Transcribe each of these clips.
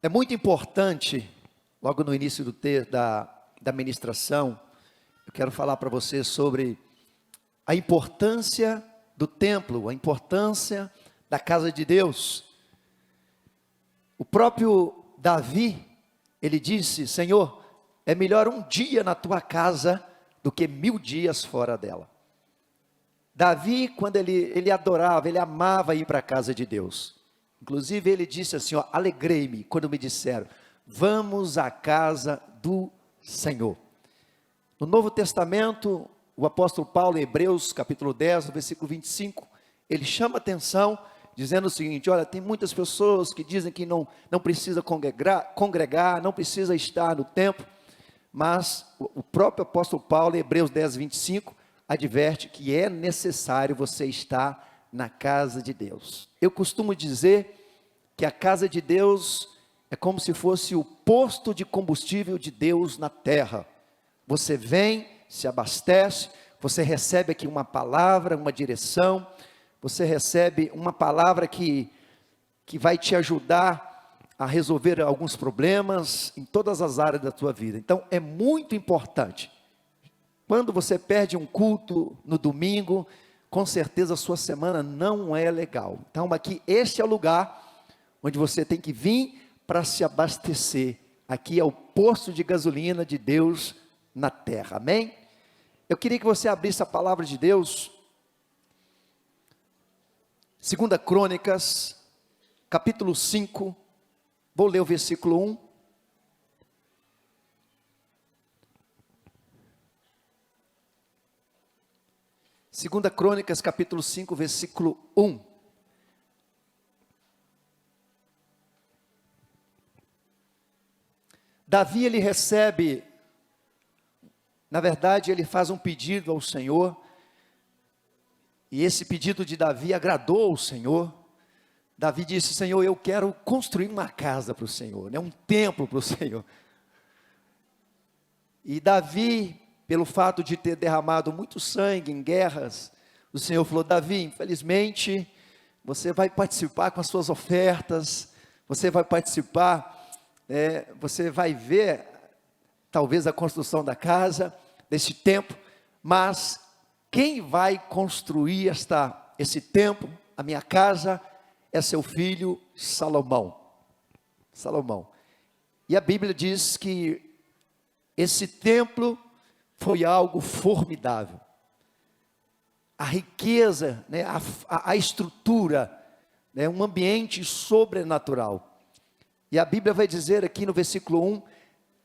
É muito importante, logo no início da ministração, eu quero falar para você sobre a importância do templo, a importância da casa de Deus. O próprio Davi, ele disse: Senhor, é melhor um dia na tua casa do que 1000 dias fora dela. Davi, quando ele adorava, ele amava ir para a casa de Deus. Inclusive ele disse assim, ó: alegrei-me quando me disseram, vamos à casa do Senhor. No Novo Testamento, o apóstolo Paulo, em Hebreus capítulo 10, no versículo 25, ele chama atenção, dizendo o seguinte: olha, tem muitas pessoas que dizem que não precisa congregar, não precisa estar no templo, mas o próprio apóstolo Paulo, em Hebreus 10, 25, adverte que é necessário você estar na casa de Deus. Eu costumo dizer que a casa de Deus é como se fosse o posto de combustível de Deus na terra. Você vem, se abastece, você recebe aqui uma palavra, uma direção, você recebe uma palavra que vai te ajudar a resolver alguns problemas em todas as áreas da tua vida. Então é muito importante. Quando você perde um culto no domingo, com certeza a sua semana não é legal. Então aqui, este é o lugar onde você tem que vir para se abastecer. Aqui é o posto de gasolina de Deus na terra, amém? Eu queria que você abrisse a palavra de Deus, 2 Crônicas, capítulo 5, vou ler o versículo 1. Segunda Crônicas, capítulo 5, versículo 1. Davi, ele recebe, na verdade, ele faz um pedido ao Senhor, e esse pedido de Davi agradou ao Senhor. Davi disse: Senhor, eu quero construir uma casa para o Senhor, né? Um templo para o Senhor. E Davi, pelo fato de ter derramado muito sangue em guerras, o Senhor falou: Davi, infelizmente, você vai participar com as suas ofertas, você vai participar, você vai ver, talvez, a construção da casa, desse templo, mas quem vai construir esse templo, a minha casa, é seu filho Salomão. Salomão. E a Bíblia diz que esse templo foi algo formidável. A riqueza, né, a estrutura, né, um ambiente sobrenatural. E a Bíblia vai dizer aqui no versículo 1,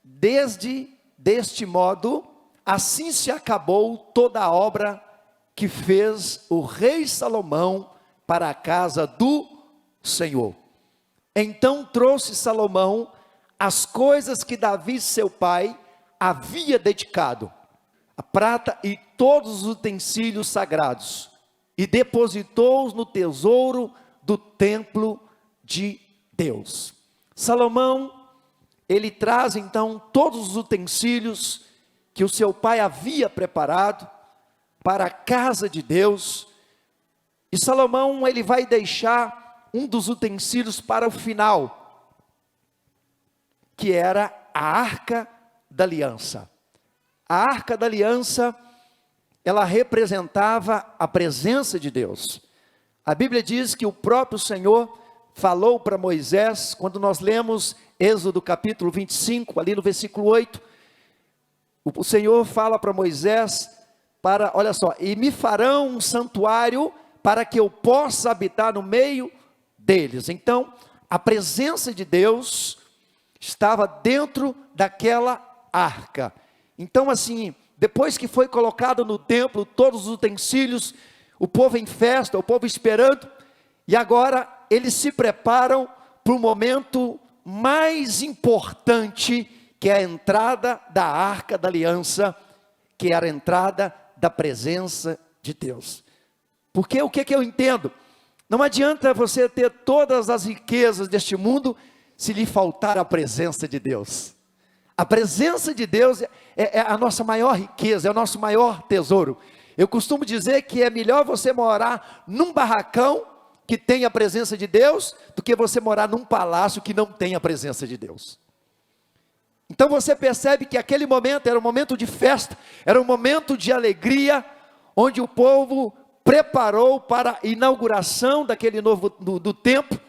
deste modo, assim se acabou toda a obra que fez o rei Salomão para a casa do Senhor. Então trouxe Salomão as coisas que Davi seu pai havia dedicado, a prata e todos os utensílios sagrados, e depositou-os no tesouro do templo de Deus. Salomão, ele traz então todos os utensílios que o seu pai havia preparado para a casa de Deus, e Salomão, ele vai deixar um dos utensílios para o final, que era a Arca da Aliança. A Arca da Aliança, ela representava a presença de Deus. A Bíblia diz que o próprio Senhor falou para Moisés, quando nós lemos Êxodo capítulo 25, ali no versículo 8, o Senhor fala para Moisés, olha só, e me farão um santuário para que eu possa habitar no meio deles. Então, a presença de Deus estava dentro daquela arca. Então, assim, depois que foi colocado no templo todos os utensílios, o povo em festa, o povo esperando, e agora eles se preparam para o momento mais importante, que é a entrada da Arca da Aliança, que era a entrada da presença de Deus. Porque o que eu entendo? Não adianta você ter todas as riquezas deste mundo, se lhe faltar a presença de Deus. A presença de Deus é a nossa maior riqueza, é o nosso maior tesouro. Eu costumo dizer que é melhor você morar num barracão que tem a presença de Deus, do que você morar num palácio que não tem a presença de Deus. Então você percebe que aquele momento era um momento de festa, era um momento de alegria, onde o povo preparou para a inauguração daquele novo do templo,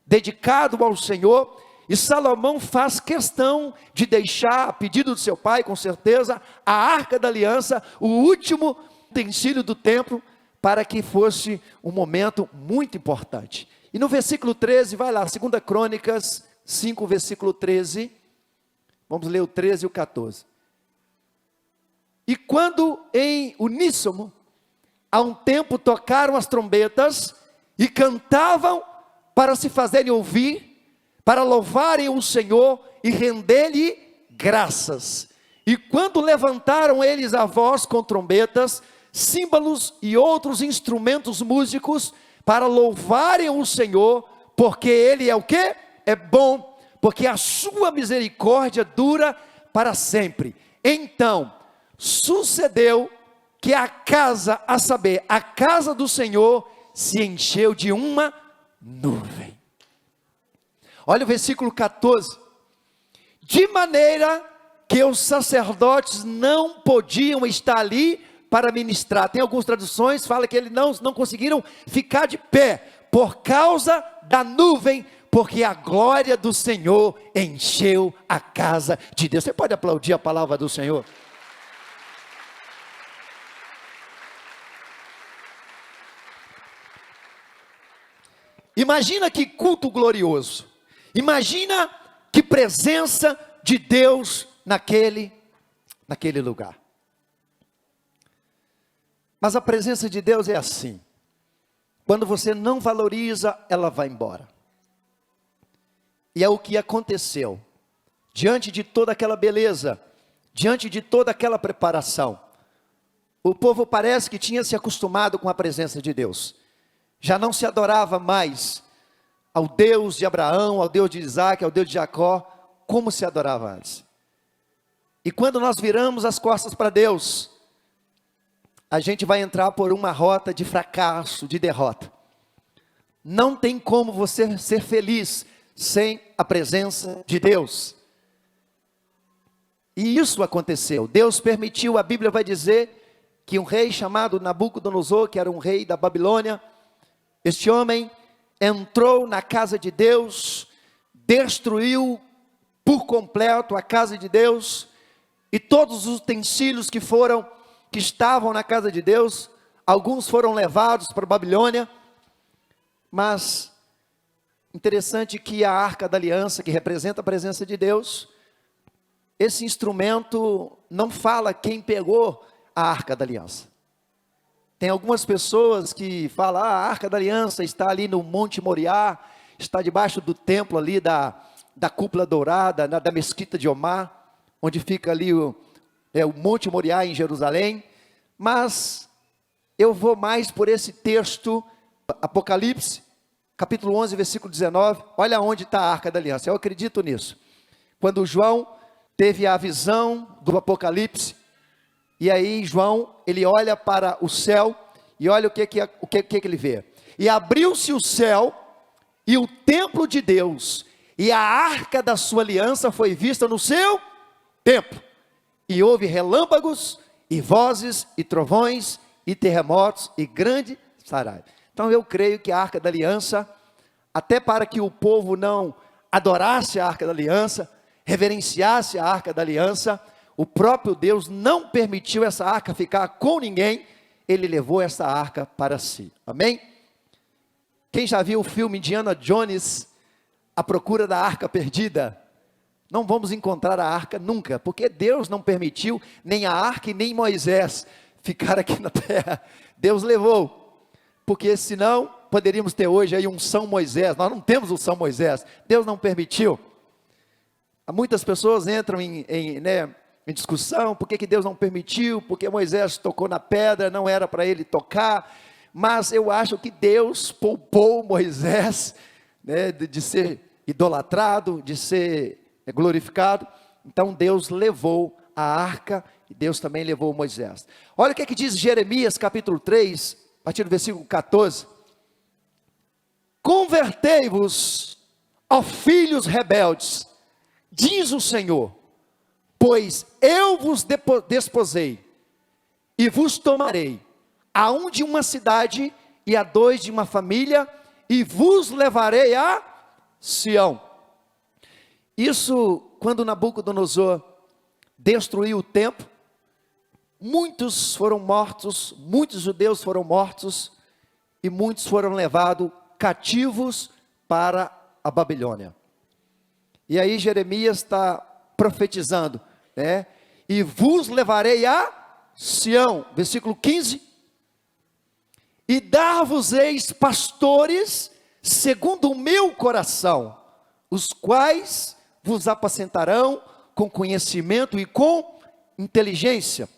dedicado ao Senhor, e Salomão faz questão de deixar, a pedido do seu pai, com certeza, a Arca da Aliança, o último utensílio do templo, para que fosse um momento muito importante. E no versículo 13, vai lá, 2 Crônicas 5, versículo 13, vamos ler o 13 e o 14. E quando em uníssono, há um tempo tocaram as trombetas, e cantavam para se fazerem ouvir, para louvarem o Senhor e render-lhe graças. E quando levantaram eles a voz com trombetas, símbolos e outros instrumentos músicos, para louvarem o Senhor, porque Ele é o quê? É bom, porque a sua misericórdia dura para sempre. Então, sucedeu que a casa, a saber, a casa do Senhor, se encheu de uma nuvem. Olha o versículo 14. De maneira que os sacerdotes não podiam estar ali para ministrar. Tem algumas traduções que falam que eles não conseguiram ficar de pé, por causa da nuvem, porque a glória do Senhor encheu a casa de Deus. Você pode aplaudir a palavra do Senhor? Imagina que culto glorioso. Imagina que presença de Deus naquele lugar. Mas a presença de Deus é assim. Quando você não valoriza, ela vai embora. E é o que aconteceu. Diante de toda aquela beleza, diante de toda aquela preparação, o povo parece que tinha se acostumado com a presença de Deus. Já não se adorava mais ao Deus de Abraão, ao Deus de Isaac, ao Deus de Jacó, como se adorava antes. E quando nós viramos as costas para Deus, a gente vai entrar por uma rota de fracasso, de derrota. Não tem como você ser feliz sem a presença de Deus. E isso aconteceu. Deus permitiu, a Bíblia vai dizer, que um rei chamado Nabucodonosor, que era um rei da Babilônia, este homem entrou na casa de Deus, destruiu por completo a casa de Deus, e todos os utensílios que estavam na casa de Deus, alguns foram levados para a Babilônia, mas interessante que a Arca da Aliança, que representa a presença de Deus, esse instrumento não fala quem pegou a Arca da Aliança. Tem algumas pessoas que falam, a Arca da Aliança está ali no Monte Moriá, está debaixo do templo ali da cúpula dourada, da mesquita de Omar, onde fica ali o Monte Moriá em Jerusalém. Mas eu vou mais por esse texto, Apocalipse, capítulo 11, versículo 19, olha onde está a Arca da Aliança, eu acredito nisso. Quando João teve a visão do Apocalipse, e aí João, ele olha para o céu, e olha o que ele vê. E abriu-se o céu, e o templo de Deus, e a arca da sua aliança foi vista no seu templo. E houve relâmpagos, e vozes, e trovões, e terremotos, e grande saraiva. Então eu creio que a Arca da Aliança, até para que o povo não adorasse a Arca da Aliança, reverenciasse a Arca da Aliança, o próprio Deus não permitiu essa arca ficar com ninguém, Ele levou essa arca para si, amém? Quem já viu o filme Indiana Jones, A Procura da Arca Perdida? Não vamos encontrar a arca nunca, porque Deus não permitiu nem a arca e nem Moisés ficar aqui na terra. Deus levou, porque senão poderíamos ter hoje aí um São Moisés. Nós não temos o São Moisés, Deus não permitiu. Muitas pessoas entram em discussão, por que Deus não permitiu, porque Moisés tocou na pedra, não era para ele tocar, mas eu acho que Deus poupou Moisés, de ser idolatrado, de ser glorificado. Então Deus levou a arca, e Deus também levou Moisés. Olha o que diz Jeremias capítulo 3, a partir do versículo 14, convertei-vos, ó filhos rebeldes, diz o Senhor, pois eu vos desposei, e vos tomarei, a um de uma cidade, e a dois de uma família, e vos levarei a Sião. Isso, quando Nabucodonosor destruiu o templo, muitos foram mortos, muitos judeus foram mortos, e muitos foram levados cativos para a Babilônia. E aí Jeremias está profetizando, né? E vos levarei a Sião, versículo 15, e dar-vos-eis pastores segundo o meu coração, os quais vos apacentarão com conhecimento e com inteligência.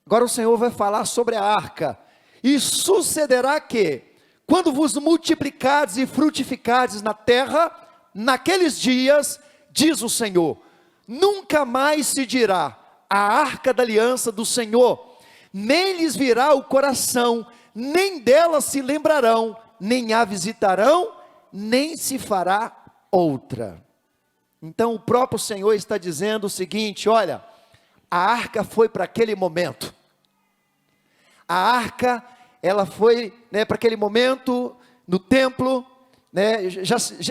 Agora o Senhor vai falar sobre a arca. E sucederá que, quando vos multiplicardes e frutificardes na terra, naqueles dias, diz o Senhor, nunca mais se dirá a arca da aliança do Senhor, nem lhes virá o coração, nem dela se lembrarão, nem a visitarão, nem se fará outra. Então o próprio Senhor está dizendo o seguinte: olha, a arca foi para aquele momento. A arca, ela foi, né, para aquele momento no templo, né,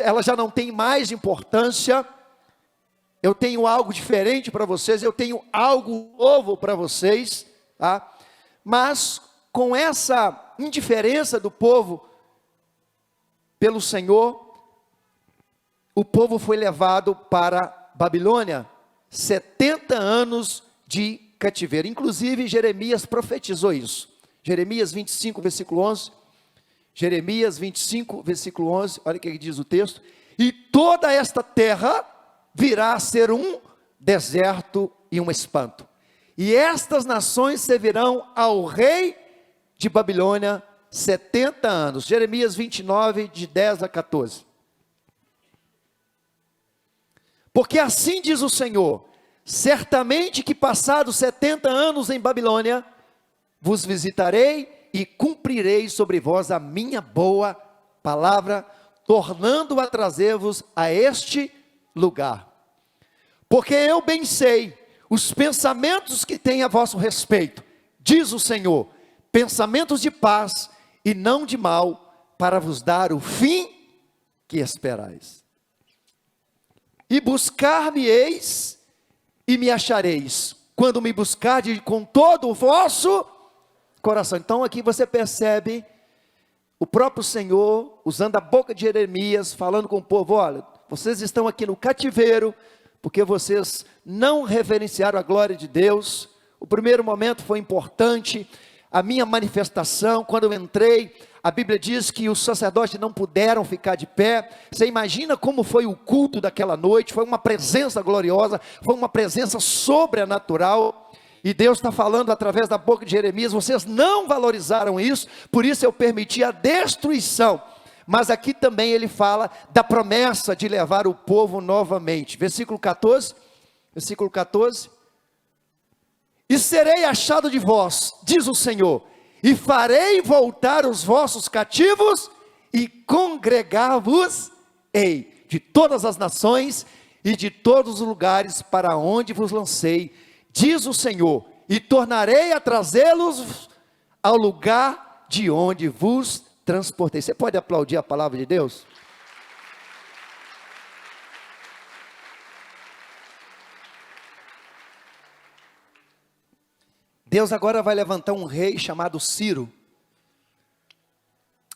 ela já não tem mais importância. Eu tenho algo diferente para vocês, eu tenho algo novo para vocês, tá? Mas com essa indiferença do povo pelo Senhor, o povo foi levado para Babilônia, 70 anos de cativeiro. Inclusive Jeremias profetizou isso. Jeremias 25, versículo 11. Jeremias 25, versículo 11. Olha o que diz o texto. E toda esta terra virá a ser um deserto e um espanto. E estas nações servirão ao rei de Babilônia 70 anos. Jeremias 29, de 10 a 14. Porque assim diz o Senhor, certamente que passados 70 anos em Babilônia, vos visitarei e cumprirei sobre vós a minha boa palavra, tornando a trazer-vos a este lugar. Porque eu bem sei os pensamentos que tenho a vosso respeito, diz o Senhor, pensamentos de paz e não de mal, para vos dar o fim que esperais. E buscar-me-eis e me achareis, quando me buscardes com todo o vosso coração. Então aqui você percebe o próprio Senhor, usando a boca de Jeremias, falando com o povo: olha, vocês estão aqui no cativeiro, porque vocês não reverenciaram a glória de Deus. O primeiro momento foi importante, a minha manifestação, quando eu entrei, a Bíblia diz que os sacerdotes não puderam ficar de pé. Você imagina como foi o culto daquela noite? Foi uma presença gloriosa, foi uma presença sobrenatural, e Deus está falando através da boca de Jeremias: vocês não valorizaram isso, por isso eu permiti a destruição. Mas aqui também ele fala da promessa de levar o povo novamente. Versículo 14, e serei achado de vós, diz o Senhor, e farei voltar os vossos cativos, e congregar-vos-ei de todas as nações, e de todos os lugares para onde vos lancei, diz o Senhor, e tornarei a trazê-los ao lugar de onde vos transportei. Você pode aplaudir a palavra de Deus? Deus agora vai levantar um rei chamado Ciro.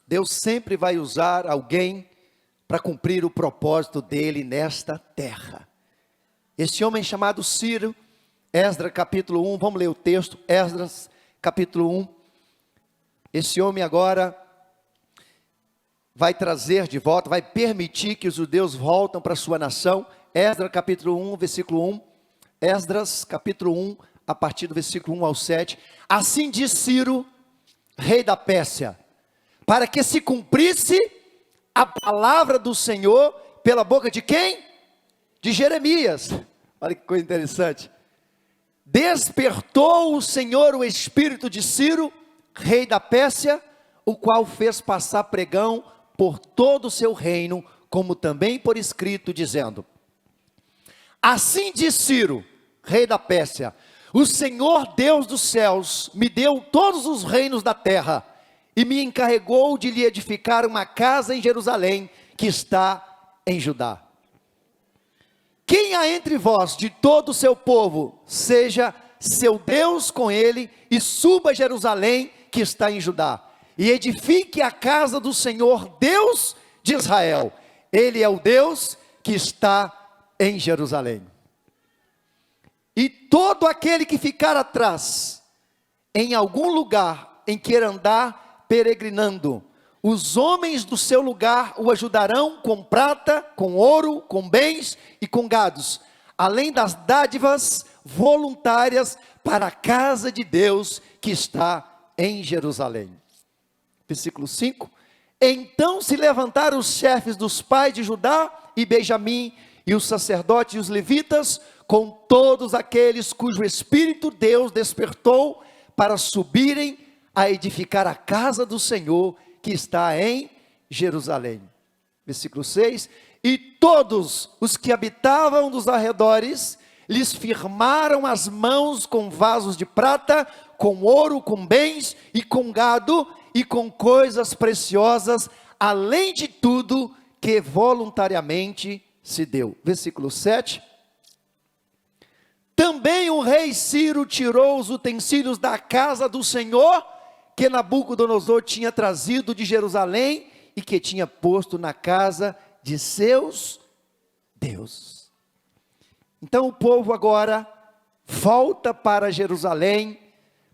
Deus sempre vai usar alguém para cumprir o propósito dele nesta terra. Este homem chamado Ciro, Esdras capítulo 1, vamos ler o texto, Esdras capítulo 1. Esse homem agora vai trazer de volta, vai permitir que os judeus voltem para a sua nação. Esdras capítulo 1, versículo 1. Esdras capítulo 1, a partir do versículo 1 ao 7. Assim diz Ciro, rei da Pérsia, para que se cumprisse a palavra do Senhor pela boca de quem? De Jeremias. Olha que coisa interessante. Despertou o Senhor o espírito de Ciro, rei da Pérsia, o qual fez passar pregão por todo o seu reino, como também por escrito, dizendo: assim diz Ciro, rei da Pérsia: o Senhor Deus dos céus me deu todos os reinos da terra, e me encarregou de lhe edificar uma casa em Jerusalém, que está em Judá. Quem há entre vós de todo o seu povo, seja seu Deus com ele, e suba a Jerusalém, que está em Judá, e edifique a casa do Senhor Deus de Israel. Ele é o Deus que está em Jerusalém. E todo aquele que ficar atrás, em algum lugar em que andar peregrinando, os homens do seu lugar o ajudarão com prata, com ouro, com bens e com gados, além das dádivas voluntárias para a casa de Deus que está em Jerusalém. Versículo 5: então se levantaram os chefes dos pais de Judá e Benjamim, e os sacerdotes e os levitas, com todos aqueles cujo espírito Deus despertou, para subirem a edificar a casa do Senhor, que está em Jerusalém. Versículo 6: e todos os que habitavam nos arredores, lhes firmaram as mãos com vasos de prata, com ouro, com bens e com gado, e com coisas preciosas, além de tudo que voluntariamente se deu. Versículo 7: também o rei Ciro tirou os utensílios da casa do Senhor, que Nabucodonosor tinha trazido de Jerusalém, e que tinha posto na casa de seus deuses. Então o povo agora volta para Jerusalém,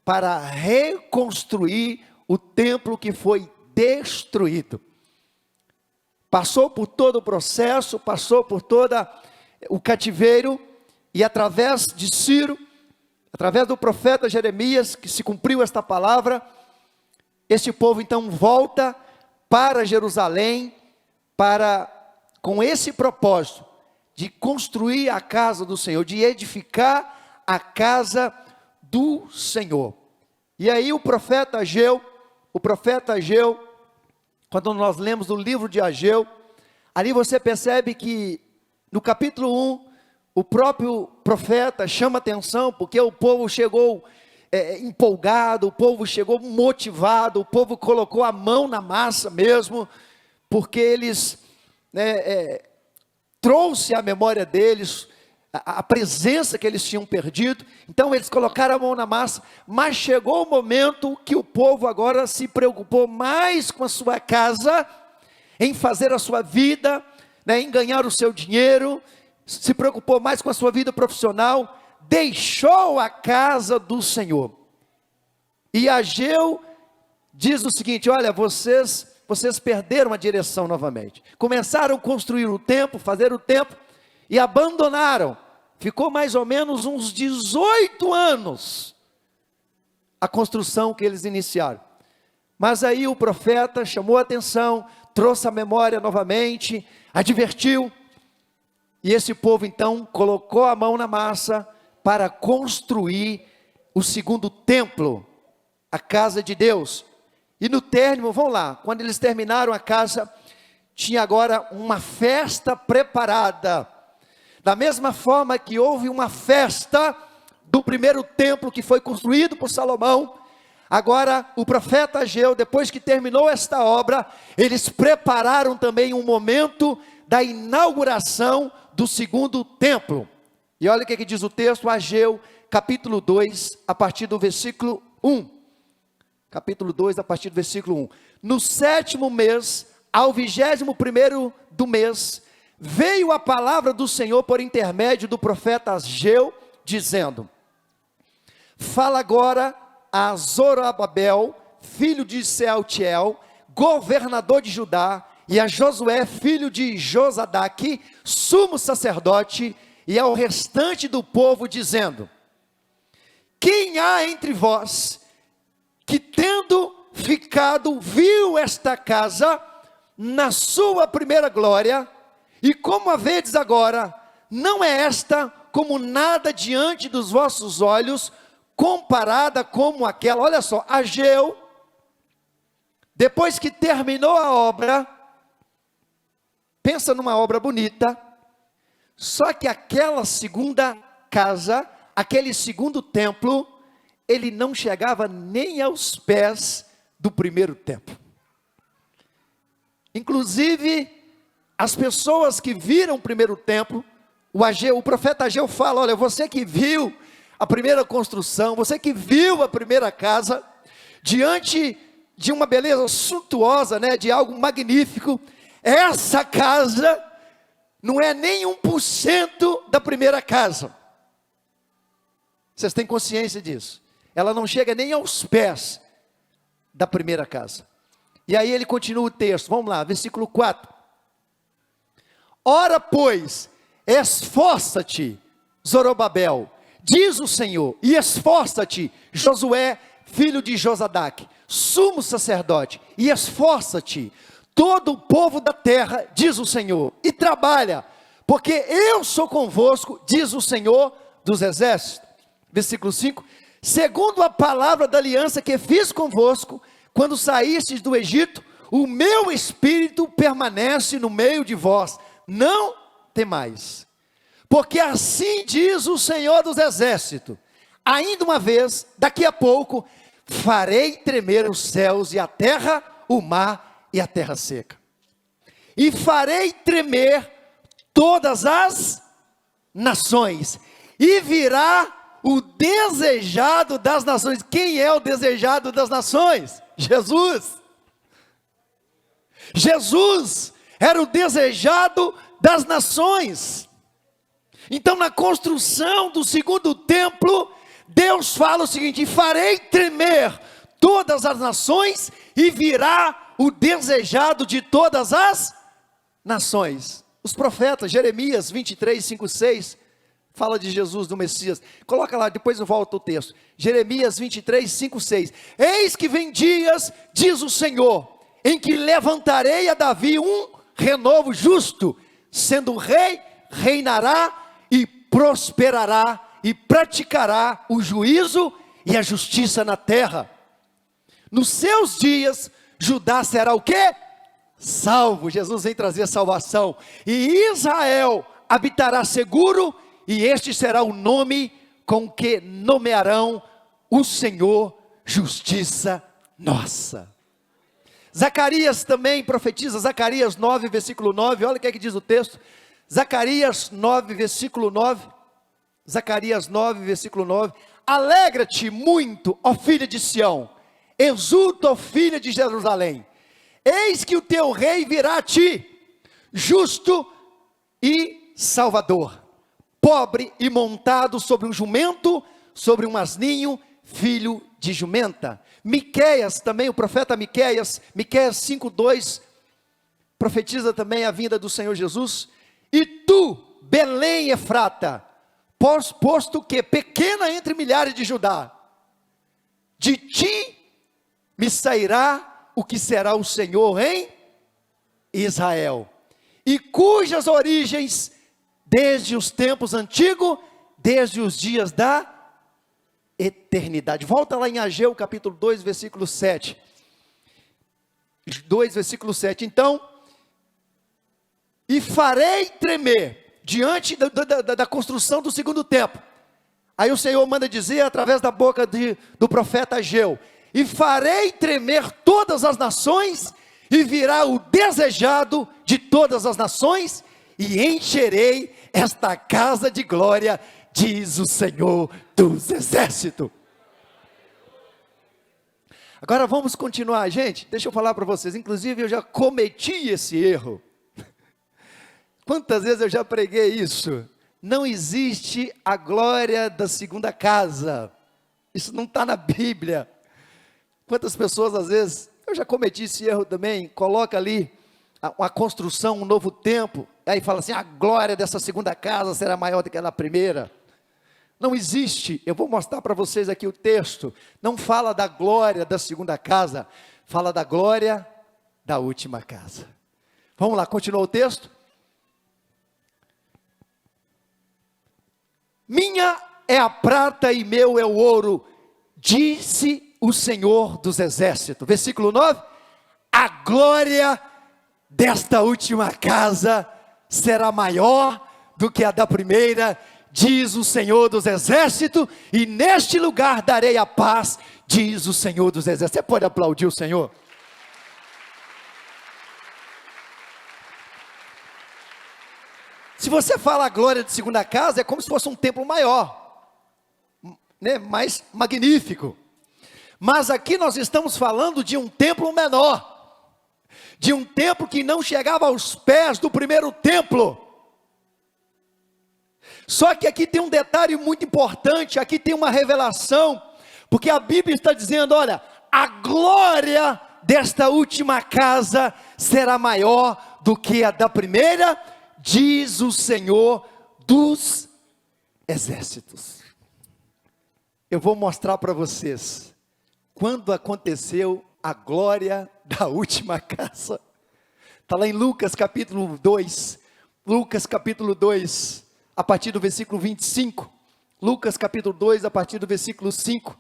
para reconstruir o templo que foi destruído. Passou por todo o processo, passou por todo o cativeiro, e através de Ciro, através do profeta Jeremias, que se cumpriu esta palavra, este povo então volta para Jerusalém, com esse propósito, de construir a casa do Senhor, de edificar a casa do Senhor. E aí o profeta Ageu, quando nós lemos o livro de Ageu, ali você percebe que no capítulo 1, o próprio profeta chama atenção, porque o povo chegou empolgado, o povo chegou motivado, o povo colocou a mão na massa mesmo, porque eles trouxe à memória deles a presença que eles tinham perdido. Então eles colocaram a mão na massa, mas chegou o momento que o povo agora se preocupou mais com a sua casa, em fazer a sua vida, em ganhar o seu dinheiro, se preocupou mais com a sua vida profissional, deixou a casa do Senhor. E Ageu diz o seguinte: olha, vocês perderam a direção novamente, começaram a construir o templo, fazer o templo, e abandonaram. Ficou mais ou menos uns 18 anos a construção que eles iniciaram. Mas aí o profeta chamou a atenção, trouxe a memória novamente, advertiu, e esse povo então colocou a mão na massa para construir o segundo templo, a casa de Deus. E no término, vamos lá, quando eles terminaram a casa, tinha agora uma festa preparada. Da mesma forma que houve uma festa do primeiro templo que foi construído por Salomão, agora o profeta Ageu, depois que terminou esta obra, eles prepararam também um momento da inauguração do segundo templo. E olha o que diz o texto, Ageu, capítulo 2, a partir do versículo 1. Capítulo 2, a partir do versículo 1. No 7º mês, ao 21º do mês, veio a palavra do Senhor por intermédio do profeta Ageu, dizendo: fala agora a Zorobabel, filho de Sealtiel, governador de Judá, e a Josué, filho de Josadaque, sumo sacerdote, e ao restante do povo, dizendo: quem há entre vós que, tendo ficado, viu esta casa na sua primeira glória, e como a vedes agora, não é esta como nada diante dos vossos olhos, comparada como aquela? Olha só, Ageu, depois que terminou a obra, pensa numa obra bonita, só que aquela segunda casa, aquele segundo templo, ele não chegava nem aos pés do primeiro templo. Inclusive, as pessoas que viram o primeiro templo, o profeta Ageu fala: olha, você que viu a primeira construção, você que viu a primeira casa, diante de uma beleza suntuosa, né, de algo magnífico, essa casa não é nem 1% da primeira casa. Vocês têm consciência disso? Ela não chega nem aos pés da primeira casa. E aí ele continua o texto, vamos lá, versículo 4. Ora, pois, esforça-te, Zorobabel, diz o Senhor, e esforça-te, Josué, filho de Josadaque, sumo sacerdote, e esforça-te, todo o povo da terra, diz o Senhor, e trabalha, porque eu sou convosco, diz o Senhor dos exércitos. Versículo 5, segundo a palavra da aliança que fiz convosco, quando saístes do Egito, o meu espírito permanece no meio de vós, não temais, porque assim diz o Senhor dos exércitos, ainda uma vez, daqui a pouco, farei tremer os céus e a terra, o mar e a terra seca, e farei tremer todas as nações, e virá o desejado das nações. Quem é o desejado das nações? Jesus. Jesus era o desejado das nações. Então, na construção do segundo templo, Deus fala o seguinte: e farei tremer todas as nações, e virá o desejado de todas as nações. Os profetas, Jeremias 23, 5, 6, fala de Jesus, do Messias. Coloca lá, depois eu volto o texto. Jeremias 23, 5, 6. Eis que vem dias, diz o Senhor, em que levantarei a Davi um renovo justo, sendo rei, reinará e prosperará, e praticará o juízo e a justiça na terra. Nos seus dias, Judá será o quê? Salvo. Jesus vem trazer salvação. E Israel habitará seguro, e este será o nome com que nomearão o Senhor, justiça nossa. Zacarias também profetiza, Zacarias 9, versículo 9, olha o que é que diz o texto. Zacarias 9, versículo 9, Zacarias 9, versículo 9, alegra-te muito, ó filha de Sião, exulta, ó filha de Jerusalém, eis que o teu rei virá a ti, justo e salvador, pobre e montado sobre um jumento, sobre um asninho, filho de jumenta. Miqueias também, o profeta Miqueias 5:2, profetiza também a vinda do Senhor Jesus. E tu, Belém Efrata, posto que pequena entre milhares de Judá, de ti me sairá o que será o Senhor em Israel, e cujas origens desde os tempos antigos, desde os dias da eternidade. Volta lá em Ageu capítulo 2, versículo 7. 2, versículo 7. Então, e farei tremer, diante da construção do segundo templo. Aí o Senhor manda dizer, através da boca do profeta Ageu, e farei tremer todas as nações, e virá o desejado de todas as nações, e encherei esta casa de glória, diz o Senhor dos exércitos. Agora vamos continuar, gente. Deixa eu falar para vocês, inclusive eu já cometi esse erro. Quantas vezes eu já preguei isso? Não existe a glória da segunda casa. Isso não está na Bíblia. Quantas pessoas às vezes, eu já cometi esse erro também, coloca ali a construção, um novo templo, aí fala assim, a glória dessa segunda casa será maior do que a da primeira. Não existe. Eu vou mostrar para vocês aqui o texto. Não fala da glória da segunda casa, fala da glória da última casa. Vamos lá, continua o texto. Minha é a prata e meu é o ouro, disse o Senhor dos exércitos. Versículo 9, a glória desta última casa será maior do que a da primeira, diz o Senhor dos Exércitos, e neste lugar darei a paz, diz o Senhor dos Exércitos. Você pode aplaudir o Senhor? Se você fala a glória de segunda casa, é como se fosse um templo maior, né? Mais magnífico. Mas aqui nós estamos falando de um templo menor, de um templo que não chegava aos pés do primeiro templo. Só que aqui tem um detalhe muito importante, aqui tem uma revelação, porque a Bíblia está dizendo, olha, a glória desta última casa será maior do que a da primeira, diz o Senhor dos Exércitos. Eu vou mostrar para vocês, quando aconteceu a glória da última casa. Está lá em Lucas capítulo 2, Lucas capítulo 2, a partir do versículo 25, Lucas capítulo 2, a partir do versículo 5,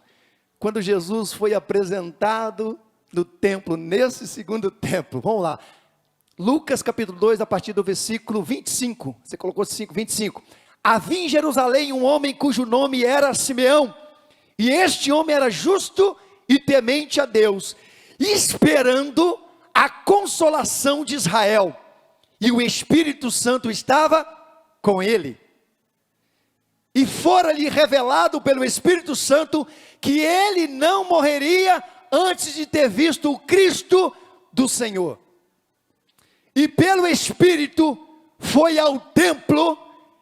quando Jesus foi apresentado no templo, nesse segundo templo. Vamos lá, Lucas capítulo 2, a partir do versículo 25, você colocou 25, havia em Jerusalém um homem cujo nome era Simeão, e este homem era justo e temente a Deus, esperando a consolação de Israel, e o Espírito Santo estava com ele, e fora-lhe revelado pelo Espírito Santo, que ele não morreria antes de ter visto o Cristo do Senhor, e pelo Espírito foi ao templo,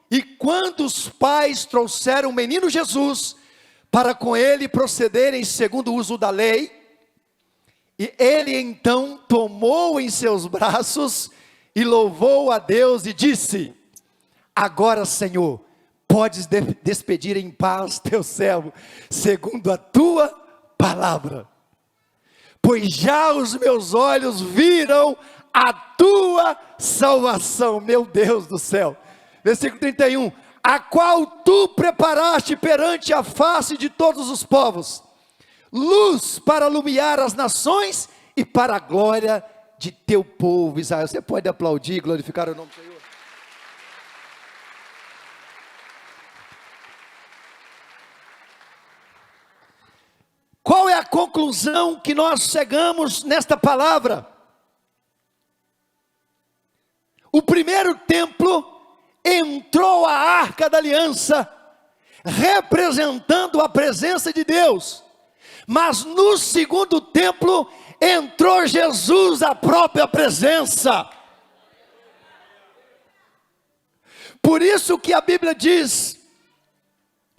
e quando os pais trouxeram o menino Jesus, para com ele procederem segundo o uso da lei, e ele então tomou em seus braços, e louvou a Deus e disse, agora Senhor, podes despedir em paz teu servo, segundo a tua palavra, pois já os meus olhos viram a tua salvação, meu Deus do céu, versículo 31, a qual tu preparaste perante a face de todos os povos, luz para iluminar as nações, e para a glória de teu povo Israel. Você pode aplaudir e glorificar o nome do Senhor? Qual é a conclusão que nós chegamos nesta palavra? O primeiro templo entrou a arca da aliança, representando a presença de Deus, mas no segundo templo entrou Jesus, a própria presença. Por isso que a Bíblia diz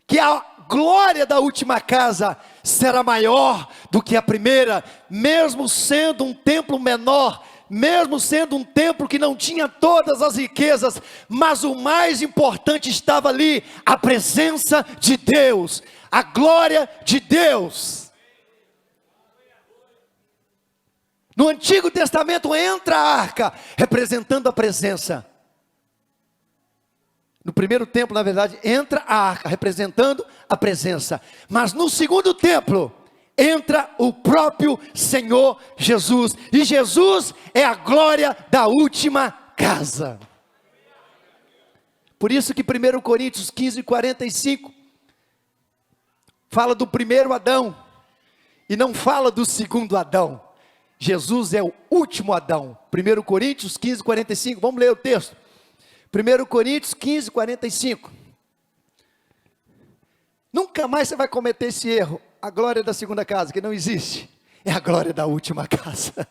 que a glória da última casa será maior do que a primeira, mesmo sendo um templo menor, mesmo sendo um templo que não tinha todas as riquezas, mas o mais importante estava ali, a presença de Deus, a glória de Deus. No Antigo Testamento entra a arca, representando a presença. No primeiro templo, na verdade, entra a arca, representando a presença. Mas no segundo templo, entra o próprio Senhor Jesus. E Jesus é a glória da última casa. Por isso que 1 Coríntios 15, 45, fala do primeiro Adão, e não fala do segundo Adão. Jesus é o último Adão. 1 Coríntios 15, 45, vamos ler o texto. 1 Coríntios 15, 45. Nunca mais você vai cometer esse erro. A glória da segunda casa, que não existe, é a glória da última casa.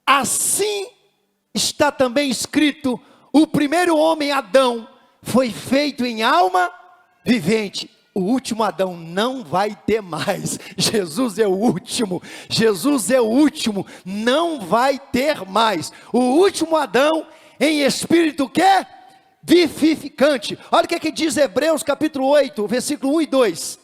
Assim está também escrito, o primeiro homem, Adão, foi feito em alma vivente. O último Adão não vai ter mais. Jesus é o último. Jesus é o último. Não vai ter mais. O último Adão em espírito que é vivificante. Olha o que diz Hebreus capítulo 8, versículo 1 e 2.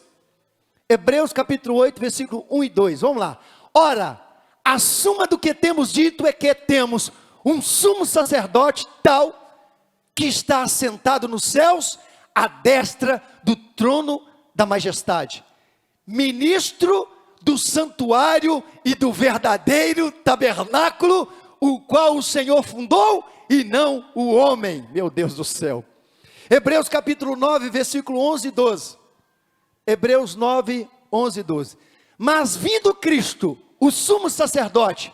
Hebreus capítulo 8, versículo 1 e 2. Vamos lá. Ora, a suma do que temos dito é que temos um sumo sacerdote tal que está assentado nos céus, à destra do trono da majestade, ministro do santuário e do verdadeiro tabernáculo, o qual o Senhor fundou e não o homem. Meu Deus do céu. Hebreus capítulo 9, versículo 11 e 12. Hebreus 9, 11 e 12. Mas vindo Cristo, o sumo sacerdote,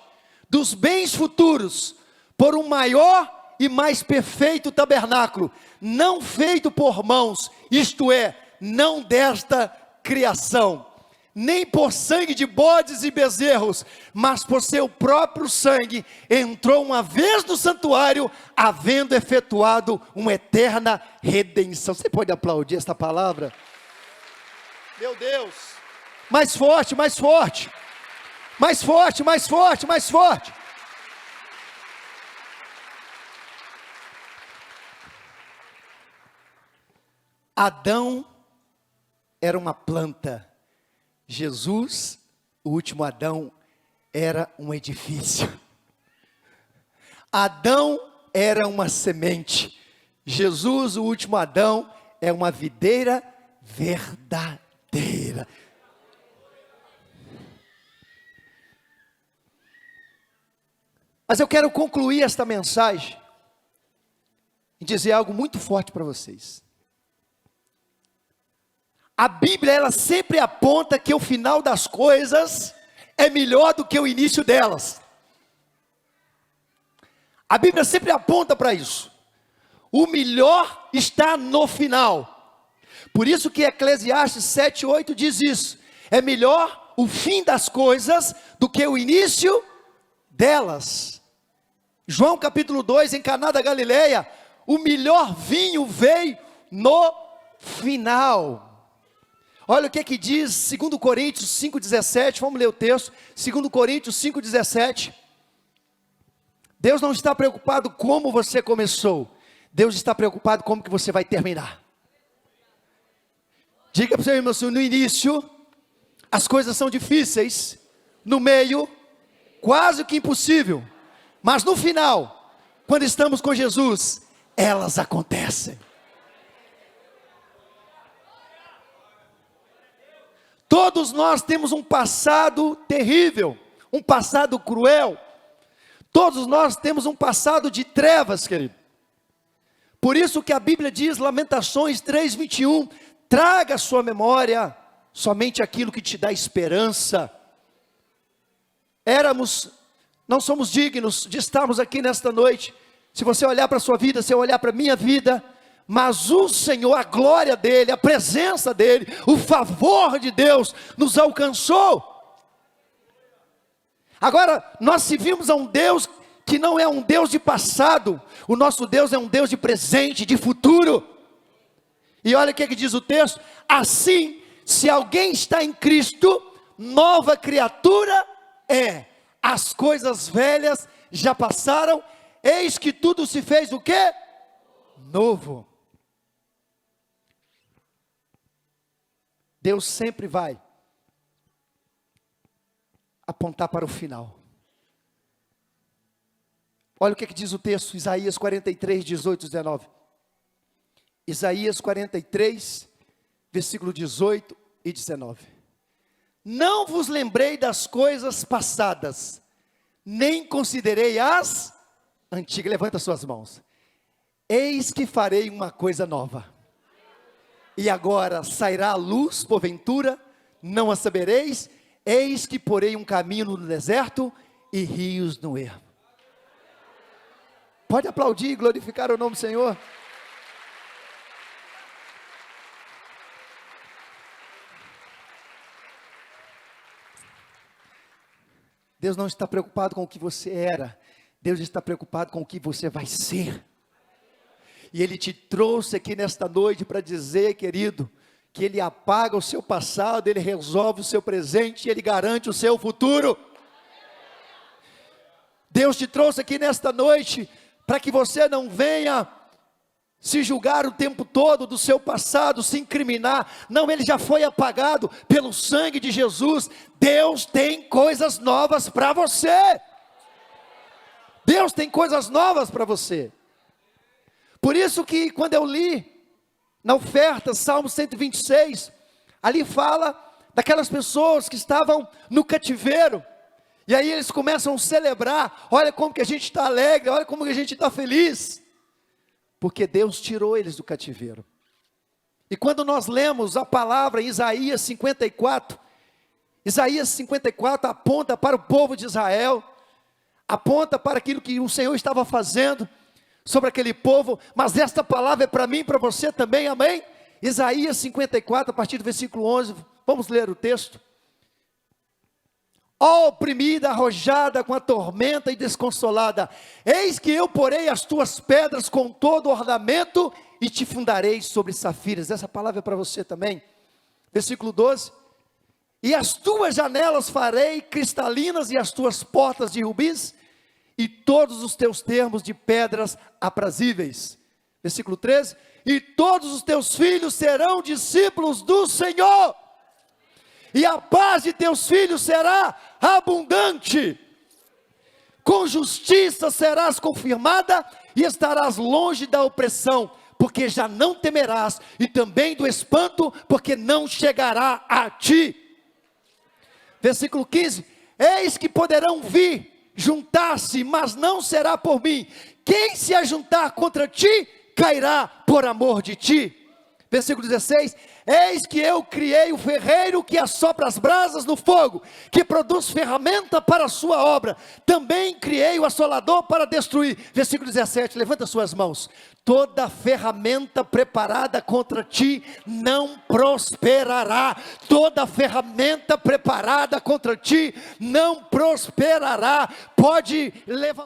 dos bens futuros, por um maior e mais perfeito tabernáculo, não feito por mãos, isto é, não desta criação, nem por sangue de bodes e bezerros, mas por seu próprio sangue, entrou uma vez no santuário, havendo efetuado uma eterna redenção. Você pode aplaudir esta palavra? Meu Deus, mais forte, mais forte, mais forte, mais forte, mais forte. Adão era uma planta, Jesus, o último Adão, era um edifício. Adão era uma semente, Jesus, o último Adão, é uma videira verdadeira. Mas eu quero concluir esta mensagem e dizer algo muito forte para vocês. A Bíblia, ela sempre aponta que o final das coisas é melhor do que o início delas. A Bíblia sempre aponta para isso. O melhor está no final. Por isso que Eclesiastes 7:8 diz isso. É melhor o fim das coisas do que o início delas. João capítulo 2, em Caná da Galileia, o melhor vinho veio no final. Olha o que diz 2 Coríntios 5,17, vamos ler o texto, 2 Coríntios 5,17. Deus não está preocupado como você começou, Deus está preocupado como que você vai terminar. Diga para o seu irmão assim, no início, as coisas são difíceis, no meio, quase que impossível, mas no final, quando estamos com Jesus, elas acontecem. Todos nós temos um passado terrível, um passado cruel. Todos nós temos um passado de trevas, querido. Por isso que a Bíblia diz, Lamentações 3:21, traga à sua memória somente aquilo que te dá esperança. Não somos dignos de estarmos aqui nesta noite. Se você olhar para a sua vida, se eu olhar para a minha vida, mas o Senhor, a glória dEle, a presença dEle, o favor de Deus nos alcançou. Agora, nós servimos a um Deus que não é um Deus de passado, o nosso Deus é um Deus de presente, de futuro. E olha o que diz o texto, assim, se alguém está em Cristo, nova criatura é, as coisas velhas já passaram, eis que tudo se fez o quê? Novo. Deus sempre vai apontar para o final. Olha o que diz o texto, Isaías 43, 18, 19. Isaías 43, versículo 18 e 19. Não vos lembrei das coisas passadas, nem considerei as antigas. Levanta suas mãos. Eis que farei uma coisa nova. E agora sairá a luz, porventura, não a sabereis, eis que porei um caminho no deserto e rios no ermo. Pode aplaudir e glorificar o nome do Senhor. Deus não está preocupado com o que você era, Deus está preocupado com o que você vai ser. E Ele te trouxe aqui nesta noite para dizer, querido, que Ele apaga o seu passado, Ele resolve o seu presente, Ele garante o seu futuro. Deus te trouxe aqui nesta noite para que você não venha se julgar o tempo todo do seu passado, se incriminar. Não, ele já foi apagado pelo sangue de Jesus. Deus tem coisas novas para você. Deus tem coisas novas para você. Por isso que quando eu li na oferta, Salmo 126, ali fala daquelas pessoas que estavam no cativeiro, E aí eles começam a celebrar, olha como que a gente está alegre, olha como que a gente está feliz, porque Deus tirou eles do cativeiro. E quando nós lemos a palavra em Isaías 54 aponta para o povo de Israel, aponta para aquilo que o Senhor estava fazendo sobre aquele povo, mas esta palavra é para mim e para você também, amém? Isaías 54, a partir do versículo 11, vamos ler o texto. Ó oprimida, arrojada com a tormenta e desconsolada, eis que eu porei as tuas pedras com todo ornamento e te fundarei sobre safiras. Essa palavra é para você também. Versículo 12. E as tuas janelas farei cristalinas e as tuas portas de rubis e todos os teus termos de pedras aprazíveis. Versículo 13. E todos os teus filhos serão discípulos do Senhor. E a paz de teus filhos será abundante. Com justiça serás confirmada e estarás longe da opressão, porque já não temerás, e também do espanto, porque não chegará a ti. Versículo 15. Eis que poderão vir, juntar-se, mas não será por mim. Quem se ajuntar contra ti, cairá por amor de ti. Versículo 16. Eis que eu criei o ferreiro que assopra as brasas no fogo, que produz ferramenta para a sua obra. Também criei o assolador para destruir. Versículo 17, levanta suas mãos. Toda ferramenta preparada contra ti não prosperará. Toda ferramenta preparada contra ti não prosperará. Pode levantar.